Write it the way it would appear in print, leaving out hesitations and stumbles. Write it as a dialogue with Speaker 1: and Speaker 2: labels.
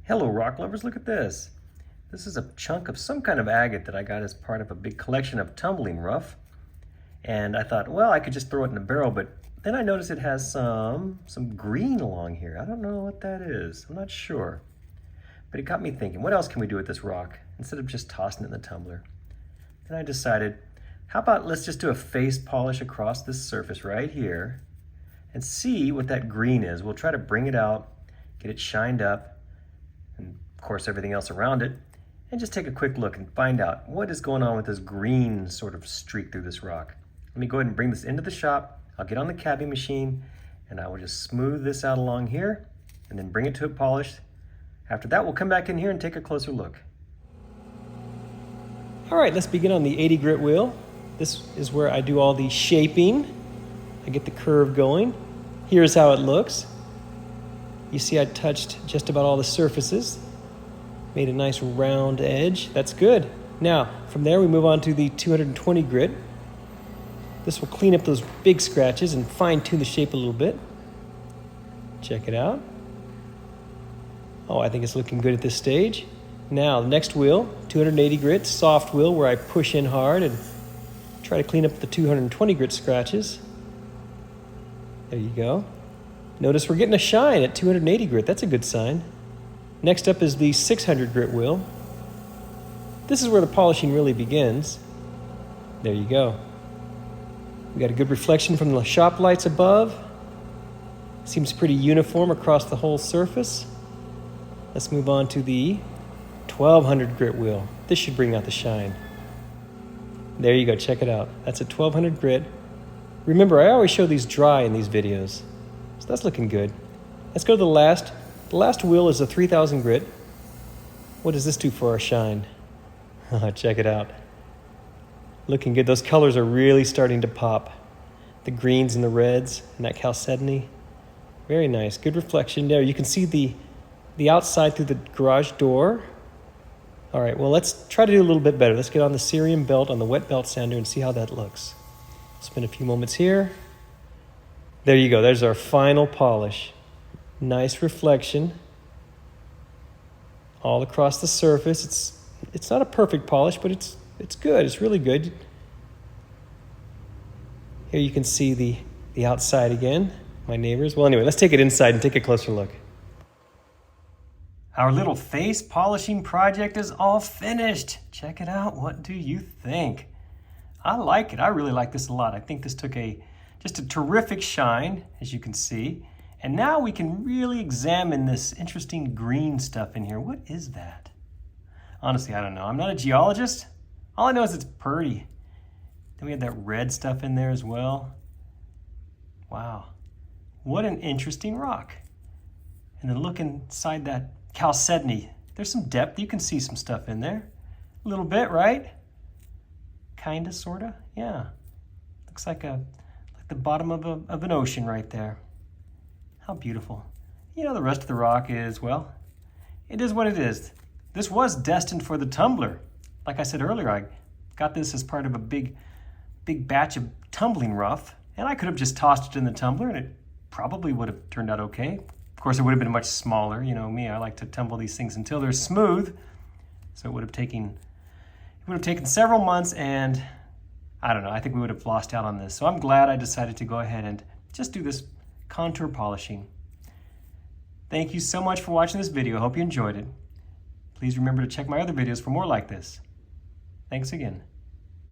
Speaker 1: Hello rock lovers, look at this. This is a chunk of some kind of agate that I got as part of a big collection of tumbling rough. And I thought, well, I could just throw it in a barrel, but then I noticed it has some green along here. I don't know what that is. I'm not sure. But it got me thinking, what else can we do with this rock instead of just tossing it in the tumbler? Then I decided, how about let's just do a face polish across this surface right here and see what that green is. We'll try to bring it out, get it shined up, and of course everything else around it, and just take a quick look and find out what is going on with this green sort of streak through this rock. Let me go ahead and bring this into the shop. I'll get on the cabbing machine and I will just smooth this out along here and then bring it to a polish. After that, we'll come back in here and take a closer look. All right, let's begin on the 80 grit wheel. This is where I do all the shaping. I get the curve going. Here's how it looks. You see I touched just about all the surfaces, made a nice round edge. That's good. Now, from there we move on to the 220 grit. This will clean up those big scratches and fine tune the shape a little bit. Check it out. Oh, I think it's looking good at this stage. Now, the next wheel, 280 grit, soft wheel where I push in hard and try to clean up the 220 grit scratches. There you go. Notice we're getting a shine at 280 grit. That's a good sign. Next up is the 600 grit wheel. This is where the polishing really begins. There you go. We got a good reflection from the shop lights above. Seems pretty uniform across the whole surface. Let's move on to the 1200 grit wheel. This should bring out the shine. There you go, check it out. That's a 1200 grit. Remember, I always show these dry in these videos. So that's looking good. Let's go to the last. The last wheel is a 3000 grit. What does this do for our shine? Check it out. Looking good. Those colors are really starting to pop. The greens and the reds and that chalcedony. Very nice. Good reflection there. You can see the outside through the garage door. All right, well, let's try to do a little bit better. Let's get on the cerium belt on the wet belt sander and see how that looks. Spend a few moments here. There you go. There's our final polish. Nice reflection all across the surface. It's not a perfect polish, but it's good. It's really good. Here you can see the outside again, my neighbors. Well, anyway, let's take it inside and take a closer look. Our little face polishing project is all finished. Check it out. What do you think? I like it. I really like this a lot. I think this took just a terrific shine, as you can see. And now we can really examine this interesting green stuff in here. What is that? Honestly, I don't know. I'm not a geologist. All I know is it's pretty. Then we have that red stuff in there as well. Wow. What an interesting rock. And then look inside that chalcedony. There's some depth. You can see some stuff in there. A little bit, right? Kinda, sorta. Yeah. Looks like the bottom of an ocean right there. How beautiful. You know, the rest of the rock is, well, it is what it is. This was destined for the tumbler. Like I said earlier, I got this as part of a big batch of tumbling rough, and I could have just tossed it in the tumbler and it probably would have turned out okay. Of course, it would have been much smaller. You know me, I like to tumble these things until they're smooth. So it would have taken several months, and I don't know, I think we would have lost out on this. So I'm glad I decided to go ahead and just do this contour polishing. Thank you so much for watching this video. I hope you enjoyed it. Please remember to check my other videos for more like this. Thanks again.